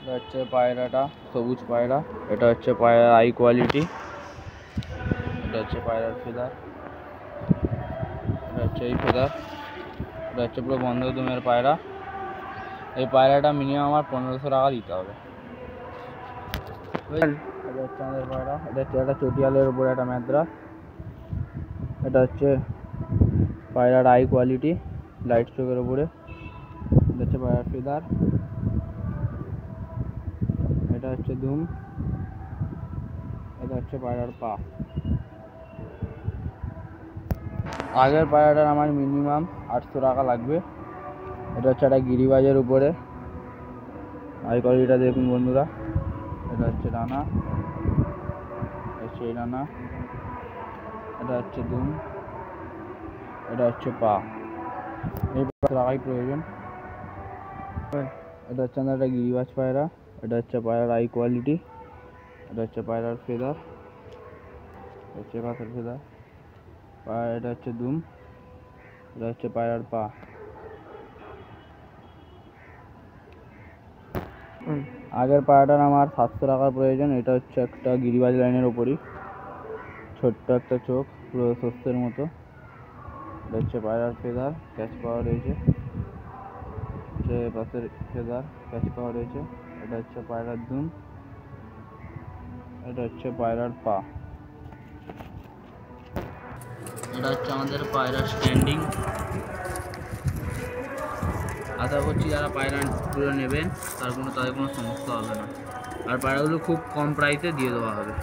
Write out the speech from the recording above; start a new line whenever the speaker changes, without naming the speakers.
এটা হচ্ছে পায়রাটা, সবুজ পায়রা। এটা হচ্ছে পায়রার আই কোয়ালিটি। এটা হচ্ছে পায়রার ফেদার। এটা হচ্ছে এই ফেদার। এটা হচ্ছে পুরো বন্ধ দুমের পায়রা। এই পায়রাটা মিনিমাম আমার 1500 টাকা দিতে হবে। এটা হচ্ছে আমাদের পায়রা। এটা হচ্ছে একটা চটিয়ালের উপরে একটা ম্যাদ্রাস। এটা হচ্ছে পায়রার আই কোয়ালিটি, লাইট চোখের উপরে। এটা হচ্ছে পায়রার ফেদার। এটা হচ্ছে দুম। এটা হচ্ছে পায়রার পা। আগের পায়রাটার আমার মিনিমাম 800 টাকা লাগবে। এটা হচ্ছে একটা গিরিবাজের উপরে, আই কোয়ালিটিটা দেখুন বন্ধুরা। এটা হচ্ছে ডানা, এই ডানা। এটা হচ্ছে দুম। এটা হচ্ছে পা। এই টাকাই প্রয়োজন। এটা হচ্ছে আমাদের একটা গিরিবাজ পায়রা। এটা হচ্ছে পায়রার আই কোয়ালিটি। এটা হচ্ছে পায়রার ফেদার, হচ্ছে কাঁচের ফেদার। এটা হচ্ছে দুম। এটা হচ্ছে পায়রার পা। আগের পায়রাটার আমার 700 টাকার প্রয়োজন। এটা হচ্ছে একটা গিরিবাজ লাইনের ওপরই, ছোট্ট একটা চোখ, পুরো শস্যের মতো। এটা হচ্ছে পায়রার ফেদার, ক্যাচ পাওয়া রয়েছে। পাশের ফেদার, ক্যাচ পাওয়া রয়েছে। এটা হচ্ছে পায়রার দুম। এটা হচ্ছে পায়রার পা। এটা হচ্ছে আমাদের পায়রার স্ট্যান্ডিং। আশা করছি যারা পায়রাগুলো নেবেন তাদের কোনো সমস্যা হবে না, আর পায়রাগুলো খুব কম প্রাইসে দিয়ে দেওয়া হবে।